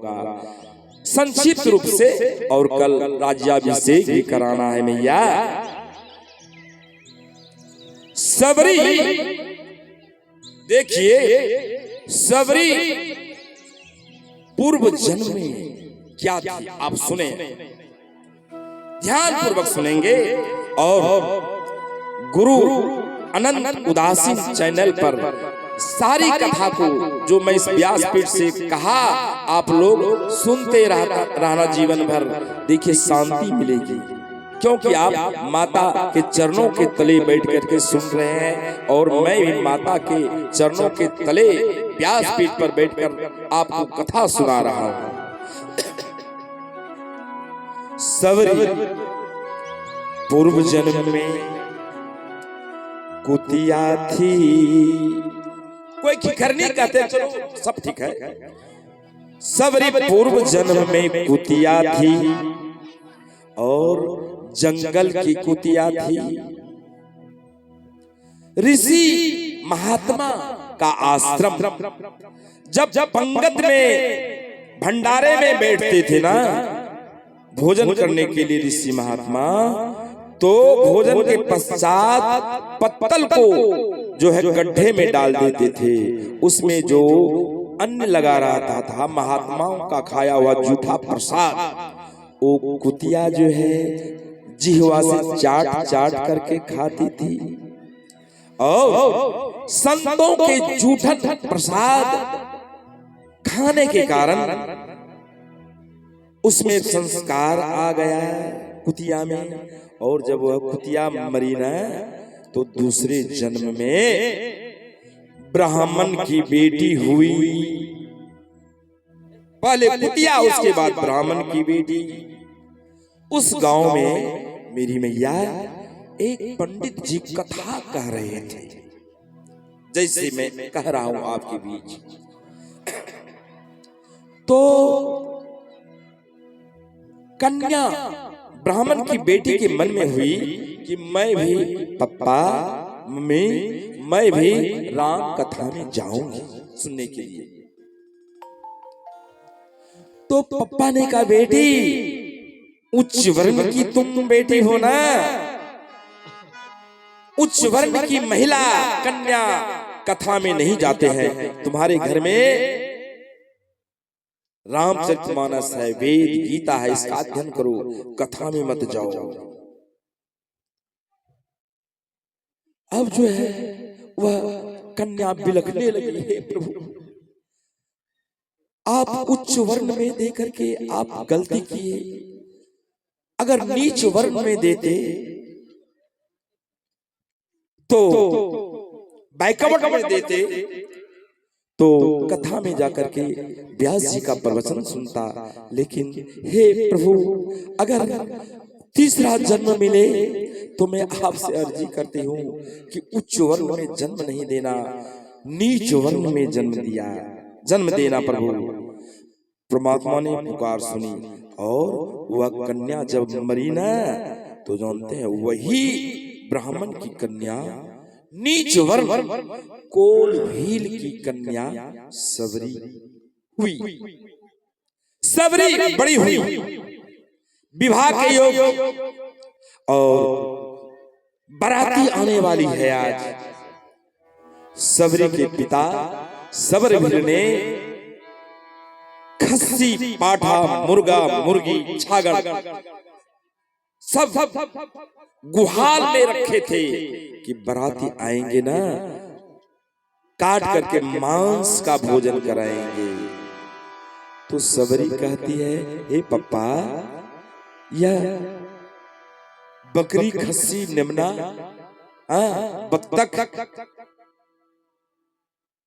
होगा संक्षिप्त रूप से, और कल राज्याभिषेक भी कराना है मैया। सबरी देखिए, सबरी पूर्व जन्म में क्या थी आप सुने, ध्यान पूर्वक सुनेंगे। और गुरु अनंत उदासीन चैनल पर सारी कथा को जो मैं इस व्यासपीठ से कहा, आप लोग सुनते रहना जीवन भर। देखिए शांति मिलेगी, क्योंकि आप माता के चरणों के तले बैठ करके सुन रहे हैं, और मैं भी माता के चरणों के तले व्यासपीठ पर बैठकर आपको कथा सुना रहा हूं। सबरी पूर्व जन्म में कुतिया थी, कोई खिखरनी कहते हैं, चलो सब ठीक है। सबरी पूर्व जन्म में कुतिया थी और जंगल की कुतिया थी। ऋषि महात्मा का आश्रम, जब पंगत में भंडारे में बैठते थे ना भोजन करने के लिए ऋषि महात्मा, तो भोजन के पश्चात पत्तल को जो है गड्ढे में डाल देते थे। उसमें जो अन्न लगा रहता था, महात्माओं का खाया हुआ जूठा प्रसाद, वो कुतिया जो है जिह्वा से चाट चाट करके खाती थी। और संतों के जूठा प्रसाद खाने के कारण उसमें संस्कार आ गया कुतिया में, और जब वह कुतिया मरी ना, तो दूसरे जन्म में ब्राह्मण की बेटी हुई। पहले कुतिया, उसके बाद ब्राह्मण की बेटी। उस गांव में मेरी मैया एक पंडित जी कथा कह रहे थे, जैसे मैं कह रहा हूं आपके बीच। तो कन्या ब्राह्मण की बेटी के मन में हुई कि मैं भी, पप्पा मम्मी, मैं भी राम कथा में जाऊंगी सुनने के लिए। तो पप्पा ने कहा, बेटी उच्च वर्ण की तुम बेटी हो ना, उच्च वर्ण की महिला कन्या कथा में नहीं जाते हैं। तुम्हारे घर में रामचरितमानस है, वेद गीता है, इसका अध्ययन करो, कथा में मत जाओ। अब जो है वह कन्या बिलखने लगी, है प्रभु आप उच्च वर्ण में दे करके आप गलती किए, अगर नीच वर्ण में देते तो बैकवर्ड में देते तो कथा में जाकर के व्यास जी का प्रवचन सुनता। लेकिन हे प्रभु, अगर तीसरा जन्म मिले तो मैं आपसे अर्जी करती हूँ कि उच्च वर्ण में जन्म नहीं देना, नीच वर्ण में जन्म देना प्रभु। परमात्मा ने पुकार सुनी, और वह कन्या जब मरी ना, तो जानते हैं वही ब्राह्मण की कन्या, नीच वर्ण कोल भील की कन्या सबरी हुई। सबरी बड़ी हुई, विवाह के योग, और बाराती आने वाली है आज। सबरी के पिता सबरभीर ने खस्सी, पाठा, मुर्गा, मुर्गी, छागड़ सब गुहाल में रखे थे कि बाराती आएंगे ना, काट करके मांस का भोजन कराएंगे। तो सबरी कहती है, हे पप्पा, यह बकरी, खस्सी, निमना, बत्तख,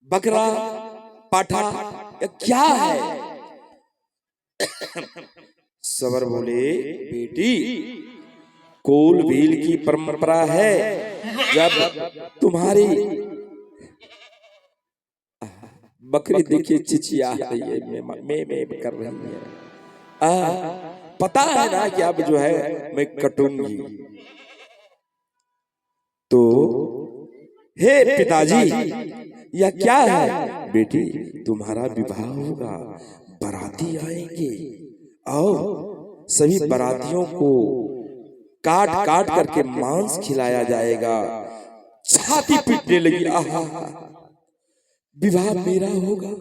बकरा, पाठा क्या है? सबर बोले, बेटी कोल भील की परंपरा है, जब तुम्हारी बकरी देखिए चिचिया रही है, मैं कर रही है, पता है ना कि अब जो है मैं कटूंगी। तो हे पिताजी, यह क्या है? बेटी तुम्हारा विवाह होगा, बाराती आएंगे और सभी बारातियों को काट काट करके मांस खिलाया जाएगा। छाती पीटने लगी, आहा, विवाह मेरा होगा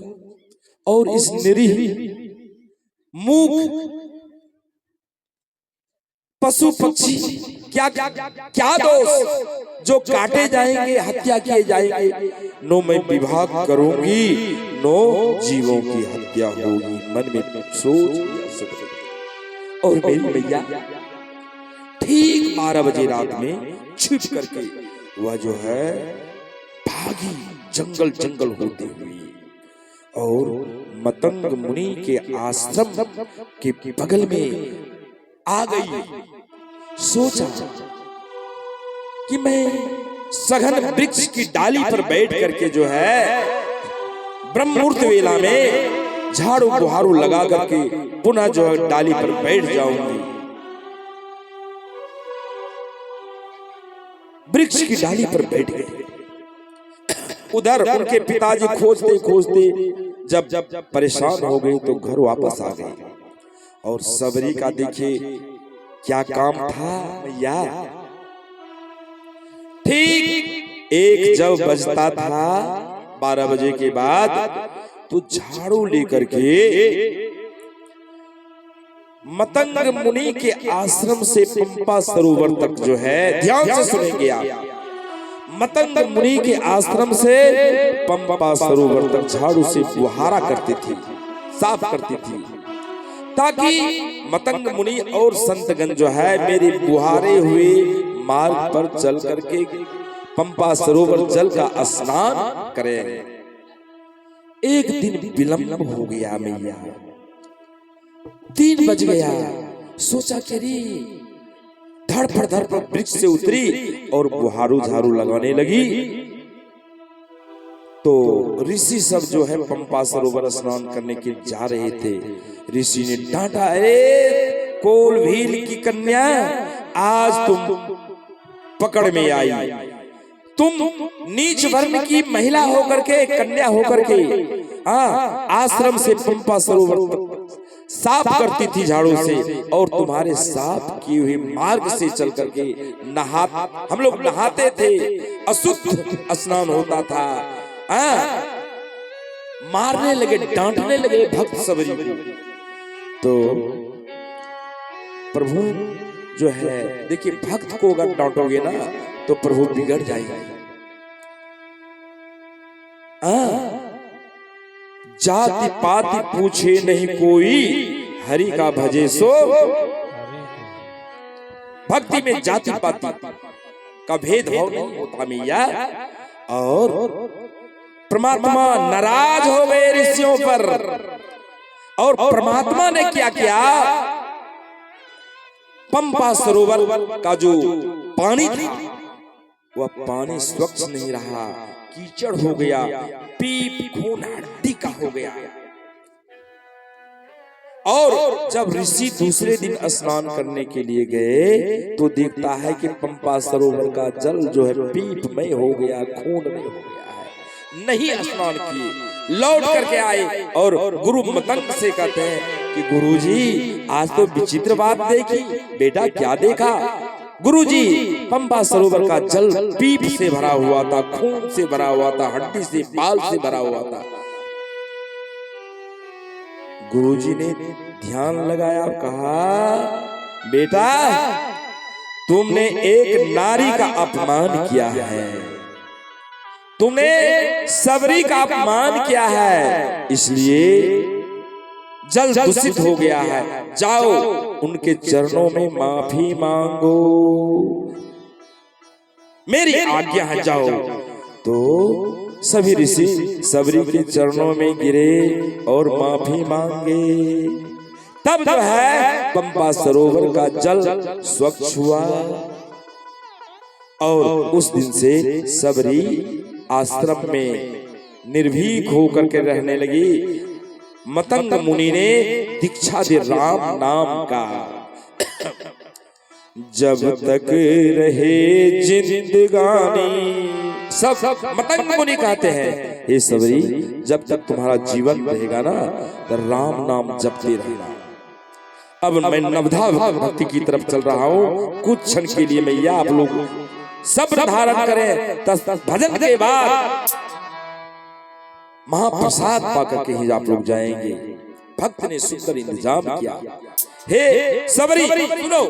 और इस निरीह मूक पशु पक्षी क्या क्या दोष जो काटे जाएंगे, हत्या किए जाएंगे। नो मैं विवाह करूंगी, नो जीवों की हत्या होगी। मन में सोच और मेरी मैया ठीक 12 बजे रात में छिप करके वह जो है भागी जंगल जंगल होते हुए और मतंग मुनि के आश्रम के बगल में आ गई। सोचा कि मैं सघन वृक्ष की डाली पर बैठ करके जो है ब्रह्म मुहूर्त वेला में झाड़ू बुहारू लगा करके पुनः जो है डाली पर बैठ जाऊंगी। वृक्ष की डाली पर बैठ गए। उधर उनके पिताजी खोजते खोजते जब जब परेशान हो गए तो घर वापस आ गए। और सबरी का देखिए क्या काम था भैया। ठीक 1 जब बजता था 12 बजे के बाद तो झाड़ू लेकर के मतंग मुनि के आश्रम से पंपा सरोवर तक जो है, ध्यान से सुनेंगे आप, मतंग मुनि के आश्रम से पंपा सरोवर तक झाड़ू से बुहारा करती थी, साफ करती थी, ताकि मतंग मुनि और संतगण जो है मेरे बुहारे हुए मार्ग पर चल करके पंपा सरोवर जल का स्नान करें। एक दिन विलंब हो गया मैया, 3 बज गया। सोचा कि धड़फड़ धड़फड़ वृक्ष से उतरी और बुहारू झाड़ू लगाने लगी। तो ऋषि सब जो है पंपा सरोवर स्नान करने के जा रहे थे। ऋषि ने डांटा, अरे कोल भील की कन्या, आज तुम पकड़ में आई। तुम नीच वर्ण की महिला होकर के, कन्या होकर के आश्रम से पंपा सरोवर साफ करती थी झाड़ू से, और तुम्हारे साफ किए हुए मार्ग से चल करके हम लोग नहाते थे, अशुद्ध स्नान होता था। मारने लगे, डांटने लगे भक्त सबरी को। तो प्रभु जो है देखिए, भक्त को अगर डांटोगे ना तो प्रभु बिगड़ जाएगा। जाति पाति पूछे नहीं कोई, हरि का भजे सो। भक्ति में जाति पाति का भेदभाव नहीं होता मैया। और परमात्मा नाराज हो गए ऋषियों पर, और परमात्मा ने क्या किया, पंपा सरोवर का जो पानी था वह पानी स्वच्छ नहीं रहा, कीचड़ हो गया, पीप खून हड्डी का हो गया। और जब ऋषि दूसरे दिन स्नान करने के लिए गए तो देखता है कि पंपा सरोवर का जल जो है पीपमय हो गया, खूनमय हो गया है। नहीं स्नान किए, लौट करके आए और गुरु मतंग से कहते हैं कि गुरुजी आज तो विचित्र बात देखी। बेटा क्या देखा? गुरुजी पंपा सरोवर का जल पीप से भरा हुआ था, खून से भरा हुआ था, हड्डी से बाल से भरा हुआ था। गुरुजी ने ध्यान लगाया, कहा बेटा तुमने एक नारी का अपमान किया है, तुमने सबरी का अपमान किया है, इसलिए जल दूषित हो गया है। जाओ उनके चरणों में माफी मांगो, मेरी आज्ञा है, जाओ। तो सभी ऋषि सबरी के चरणों में गिरे और माफी मांगे। तब जो है पंपा सरोवर का जल स्वच्छ हुआ, और उस दिन से सबरी आश्रम में निर्भीक होकर के रहने लगी। मतंग मुनि ने दीक्षा दी राम नाम का। जब तक रहे जिंदगानी, सब मतंग मुनि कहते हैं हे सबरी, जब तक तुम्हारा जीवन रहेगा ना तो राम नाम जपते रहना। अब मैं नवधा भक्ति की तरफ चल रहा हूँ। कुछ क्षण के लिए मैया आप लोग सब धारण करें। भजन के बाद महाप्रसाद पाकर के ही आप लोग जाएंगे। भक्त ने सुंदर इंतजाम किया। हे सबरी सुनो,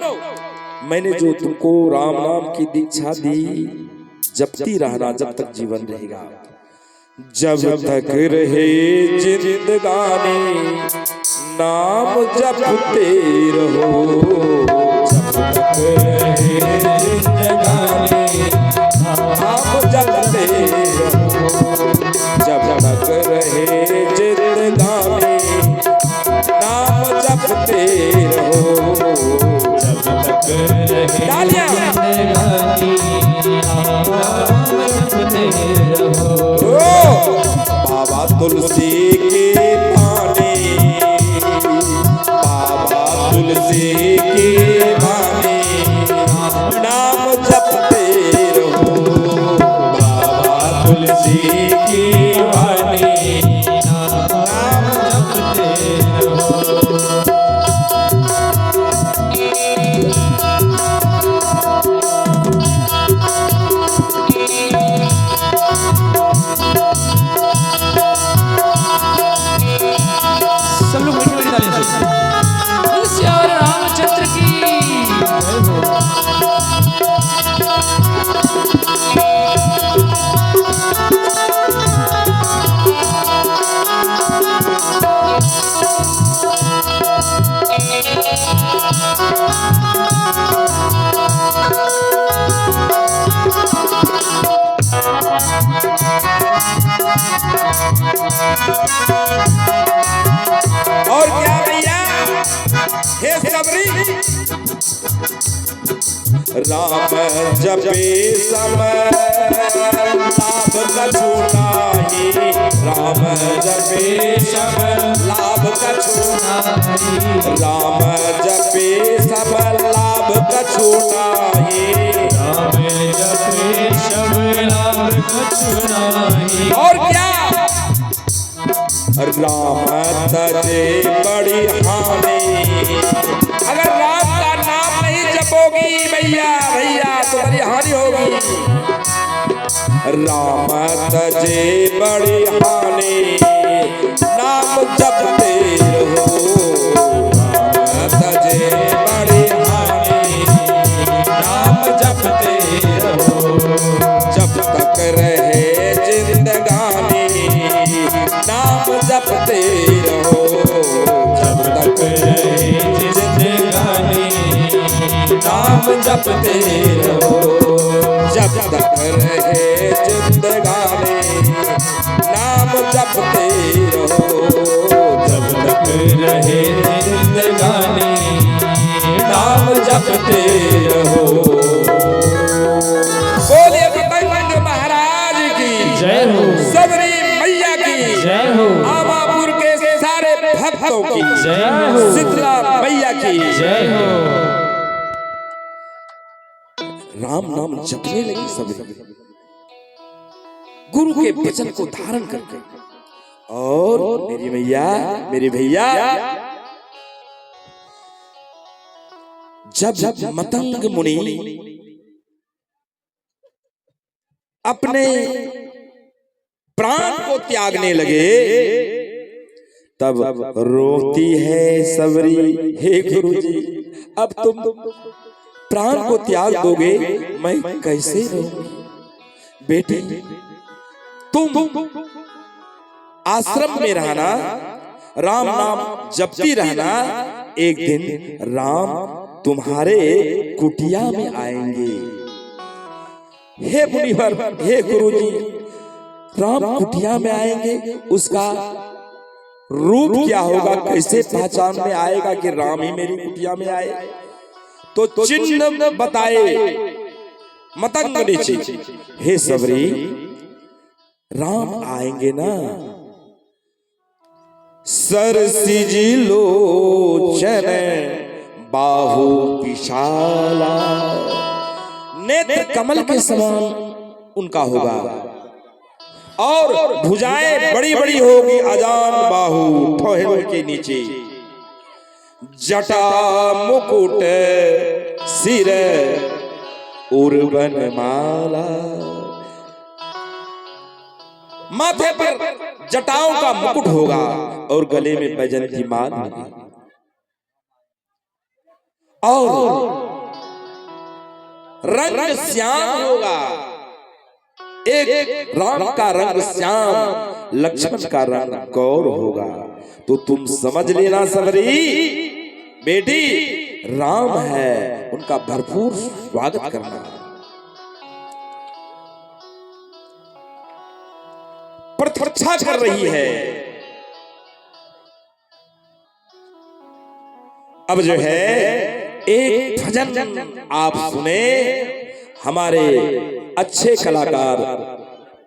मैंने जो तुमको राम नाम की दीक्षा दी, जपती रहना जब तक जीवन रहेगा। जब तक रहे जिंदगानी नाम जपते रहो। जब तक रहे जिंदगानी नाम जपते रहो। जब तक रहे जिंदगानी नाम जपते रहो। जब तक रहे जिंदगानी नाम जपते रहो। बाबा तुलसी के पानी, बाबा तुलसी के पानी नाम जपते रहो। बाबा तुलसी की वाणी नाम जपते रहो। सब लोग मीठी मीठी तालियां से श्री रामचंद्र की जय हो। और क्या भैया, हे सबरी, राम जपे समय लाभ कछु नाही। राम जपे समय लाभ कछु नाही। राम जपे समय लाभ कछु नाही। राम जपे समय लाभ कछु नाही। और क्या, राम तजे बड़ी हानि। अगर राम का नाम नहीं जपोगी भैया भैया तो बड़ी हानि होगी। राम तजे बड़ी हानि नाम जपते रहो। राम तजे बड़ी हानि नाम जपते रहो। जब तक रहे जिंदगानी नाम जपते रहो। जब तक रहे जिंदगानी नाम जपते रहो। जब तक रहे जिंदगानी नाम जपते रहो। जब तक रहे जिंदगानी नाम जपते रहो। बोलिए पतंग महाराज की जय हो। सबरी मैया की जय हो। आमापुर के सारे भक्तों की जय हो। शीतला मैया की जय हो। राम नाम जपने लगी सबरी, गुरु के वचन को धारण करके। और मेरी मैया मेरे भैया, जब मतंग मुनि अपने प्राण को त्यागने लगे, तब रोती है सबरी, हे गुरुजी अब तुम प्राण को त्याग दोगे, मैं कैसे रहूंगी। बेटी तुम आश्रम में रहना, राम नाम जपती रहना। एक दिन राम तुम्हारे कुटिया में आएंगे। हे मुनिवर, हे गुरुजी, राम कुटिया में आएंगे, उसका रूप क्या होगा, कैसे पहचान में आएगा कि राम ही मेरी कुटिया में आए। तो चिन्ह बताए मतंग नीचे। हे सबरी, राम आएंगे ना, सरसिजी लोचन बाहु विशाला, नेत्र कमल के समान उनका होगा। और भुजाएं बड़ी बड़ी होगी, अजान बाहु ठोहरों के नीचे, जटा मुकुट सिर उर्वन माला, माथे पर जटाओं का मुकुट होगा और गले में बैजंती माला होगी, और रंग श्याम होगा। एक राम का रंग श्याम, लक्ष्मण का रंग गौर होगा। तो तुम समझ लेना सबरी बेटी, राम है, उनका भरपूर स्वागत करना। प्रतीक्षा कर रही है। अब जो है एक भजन आप सुने, हमारे अच्छे कलाकार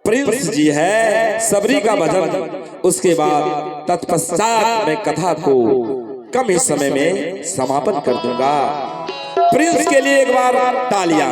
प्रिंस जी है, सबरी का भजन। उसके बाद तत्पश्चात मैं कथा को कम ही समय में समापन कर दूंगा। प्रिंस के लिए एक बार तालियां।